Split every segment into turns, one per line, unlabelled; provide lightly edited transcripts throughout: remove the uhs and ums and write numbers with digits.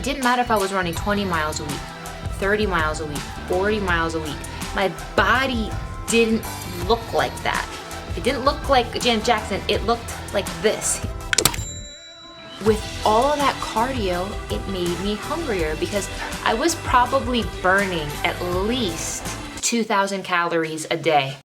It didn't matter if I was running 20 miles a week, 30 miles a week, 40 miles a week. My body didn't look like that. It didn't look like Janet Jackson, it looked like this. With all of that cardio, it made me hungrier because I was probably burning at least 2,000 calories a day.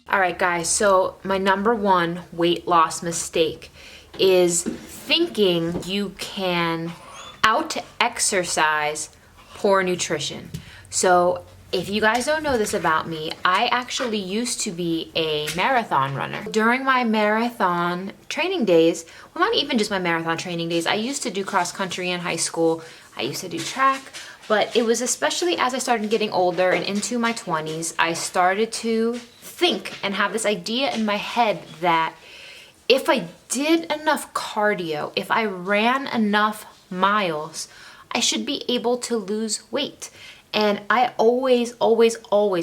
All right, guys, so my number one weight loss mistake is thinking you can out-exercise poor nutrition. So if you guys don't know this about me, I actually used to be a marathon runner. During my marathon training days, well, not even just my marathon training days, I used to do cross country in high school. I used to do track, but it was especially as I started getting older and into my 20s, I started to think and have this idea in my head that if I did enough cardio, if I ran enough miles, I should be able to lose weight. And I always,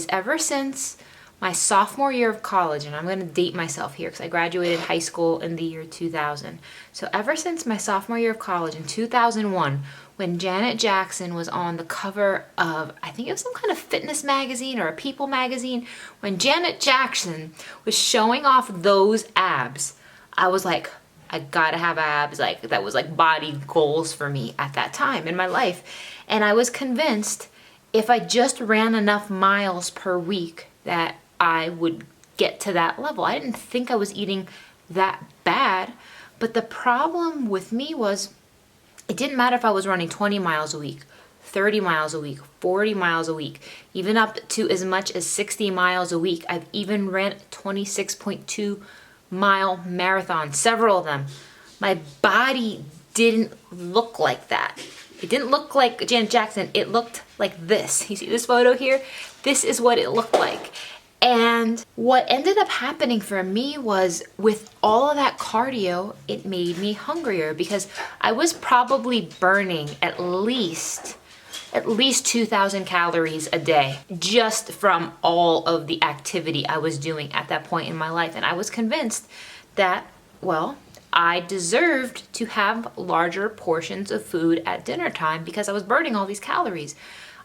ever since my sophomore year of college, and I'm gonna date myself here because I graduated high school in the year 2000. So ever since my sophomore year of college in 2001, when Janet Jackson was on the cover of, I think it was some kind of fitness magazine or a People magazine, when Janet Jackson was showing off those abs, I was like, I gotta have abs. Like, that was like body goals for me at that time in my life. And I was convinced if I just ran enough miles per week that I would get to that level. I didn't think I was eating that bad, but the problem with me was it didn't matter if I was running 20 miles a week, 30 miles a week, 40 miles a week, even up to as much as 60 miles a week. I've even ran 26.2 mile marathons, several of them. My body didn't look like that. It didn't look like Janet Jackson, it looked like this. You see this photo here? This is what it looked like. And what ended up happening for me was with all of that cardio, it made me hungrier because I was probably burning at least 2,000 calories a day just from all of the activity I was doing at that point in my life. And I was convinced that, well, I deserved to have larger portions of food at dinner time because I was burning all these calories.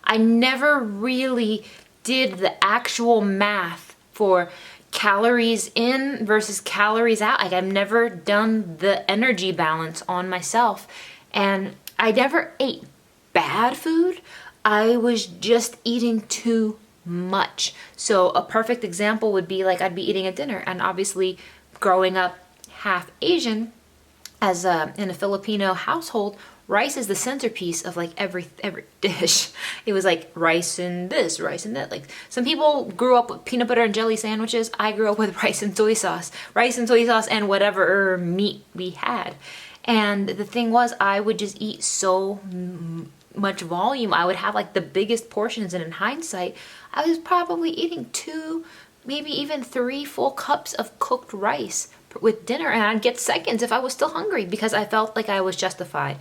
I never really did the actual math for calories in versus calories out. Like, I've never done the energy balance on myself, and I never ate bad food. I was just eating too much. So a perfect example would be like I'd be eating at dinner, and obviously growing up half Asian as in a Filipino household, rice is the centerpiece of like every dish. It was like rice and this, rice and that. Like, some people grew up with peanut butter and jelly sandwiches. I grew up with rice and soy sauce and whatever meat we had. And the thing was, I would just eat so much volume. I would have like the biggest portions, and in hindsight, I was probably eating 2, maybe even 3 full cups of cooked rice with dinner, and I'd get seconds if I was still hungry because I felt like I was justified.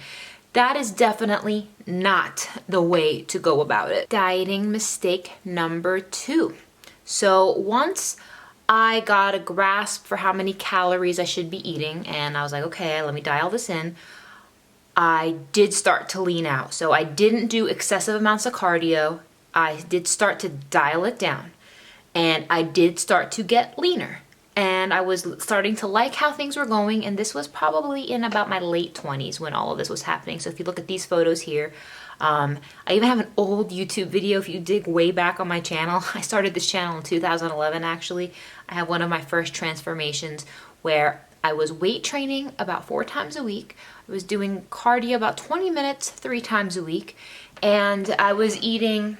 That is definitely not the way to go about it. Dieting mistake number 2. So once I got a grasp for how many calories I should be eating, and I was like, okay, let me dial this in, I did start to lean out. So I didn't do excessive amounts of cardio. I did start to dial it down, and I did start to get leaner. And I was starting to like how things were going, and this was probably in about my late 20s when all of this was happening. So if you look at these photos here, I even have an old YouTube video. If you dig way back on my channel, I started this channel in 2011 actually. I have one of my first transformations where I was weight training about 4 times a week. I was doing cardio about 20 minutes 3 times a week, and I was eating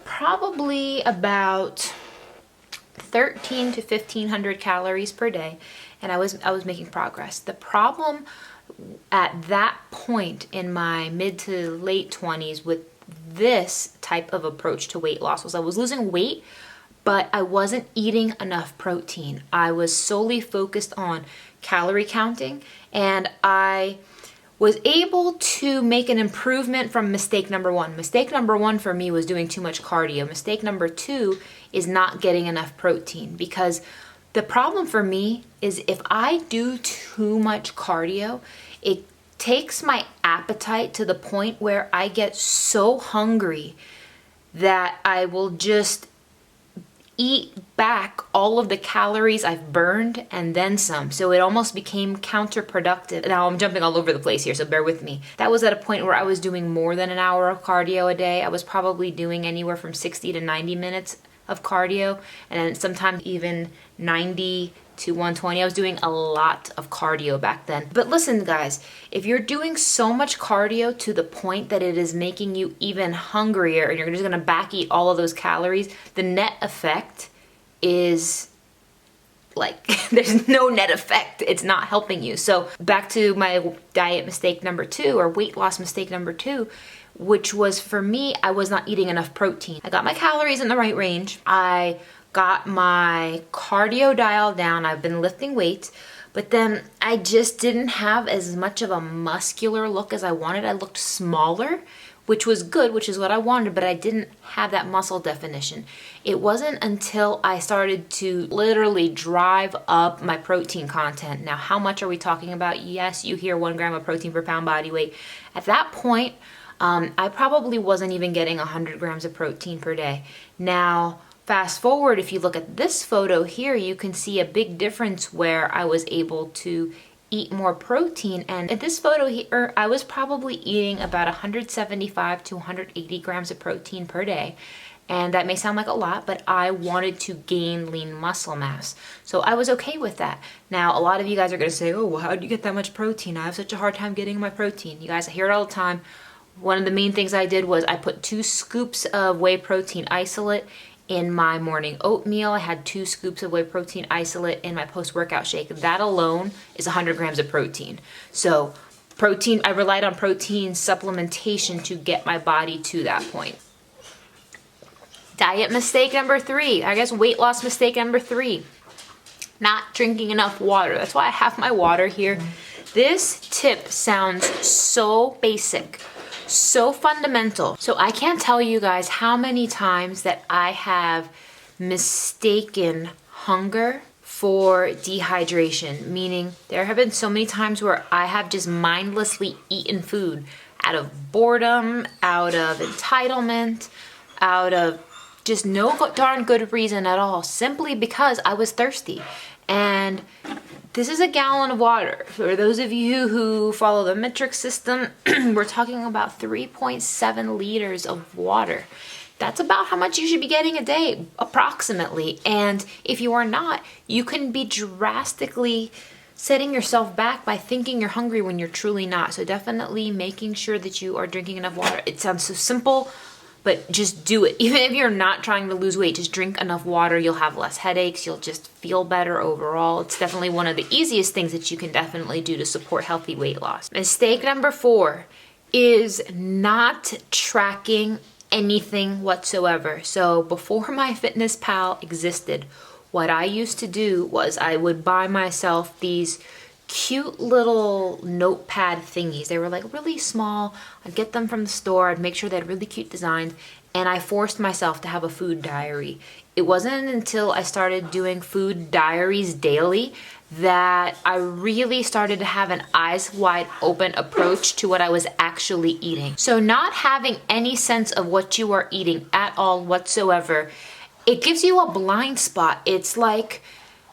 probably about 1,300 to 1,500 calories per day, and I was making progress. The problem at that point in my mid to late 20s with this type of approach to weight loss was I was losing weight, but I wasn't eating enough protein. I was solely focused on calorie counting, and I was able to make an improvement from mistake number one. Mistake number one for me was doing too much cardio. Mistake number two is not getting enough protein, because the problem for me is if I do too much cardio, it takes my appetite to the point where I get so hungry that I will just eat back all of the calories I've burned and then some. So it almost became counterproductive. Now I'm jumping all over the place here, so bear with me. That was at a point where I was doing more than an hour of cardio a day. I was probably doing anywhere from 60 to 90 minutes of cardio, and then sometimes even 90 to 120. I was doing a lot of cardio back then. But listen, guys, if you're doing so much cardio to the point that it is making you even hungrier and you're just gonna back eat all of those calories, the net effect is like, there's no net effect. It's not helping you. So back to my diet mistake number two, or weight loss mistake number two, which was for me, I was not eating enough protein. I got my calories in the right range. I got my cardio dialed down. I've been lifting weights, but then I just didn't have as much of a muscular look as I wanted. I looked smaller, which was good, which is what I wanted, but I didn't have that muscle definition. It wasn't until I started to literally drive up my protein content. Now, how much are we talking about? Yes, you hear 1 gram of protein per pound body weight. At that point, I probably wasn't even getting 100 grams of protein per day. Now, fast forward, if you look at this photo here, you can see a big difference where I was able to eat more protein. And in this photo here, I was probably eating about 175 to 180 grams of protein per day. And that may sound like a lot, but I wanted to gain lean muscle mass. So I was okay with that. Now, a lot of you guys are gonna say, oh, well, how did you get that much protein? I have such a hard time getting my protein. You guys, I hear it all the time. One of the main things I did was I put 2 scoops of whey protein isolate in my morning oatmeal. I had 2 scoops of whey protein isolate in my post-workout shake. That alone is 100 grams of protein. So protein, I relied on protein supplementation to get my body to that point. Diet mistake number 3, I guess weight loss mistake number 3, not drinking enough water. That's why I have my water here. This tip sounds so basic, so fundamental. So I can't tell you guys how many times that I have mistaken hunger for dehydration, meaning there have been so many times where I have just mindlessly eaten food out of boredom, out of entitlement, out of just no darn good reason at all, simply because I was thirsty. And this is a gallon of water. For those of you who follow the metric system, we're talking about 3.7 liters of water. That's about how much you should be getting a day, approximately. And if you are not, you can be drastically setting yourself back by thinking you're hungry when you're truly not. So definitely making sure that you are drinking enough water. It sounds so simple, but just do it. Even if you're not trying to lose weight, just drink enough water. You'll have less headaches. You'll just feel better overall. It's definitely one of the easiest things that you can definitely do to support healthy weight loss. Mistake number 4 is not tracking anything whatsoever. So before MyFitnessPal existed, what I used to do was I would buy myself these cute little notepad thingies. They were like really small. I'd get them from the store. I'd make sure they had really cute designs, and I forced myself to have a food diary. It wasn't until I started doing food diaries daily that I really started to have an eyes wide open approach to what I was actually eating. So not having any sense of what you are eating at all whatsoever, it gives you a blind spot. It's like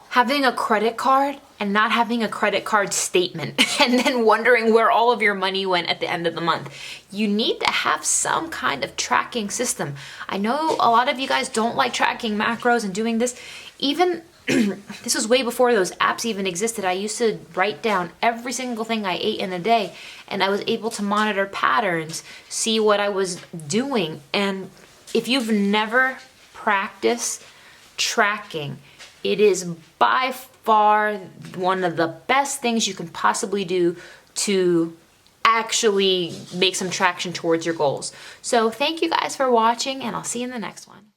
having a credit card and not having a credit card statement and then wondering where all of your money went at the end of the month. You need to have some kind of tracking system. I know a lot of you guys don't like tracking macros and doing this. Even this was way before those apps even existed. I used to write down every single thing I ate in a day, and I was able to monitor patterns, see what I was doing. And if you've never practiced tracking, it is by far one of the best things you can possibly do to actually make some traction towards your goals. So thank you guys for watching, and I'll see you in the next one.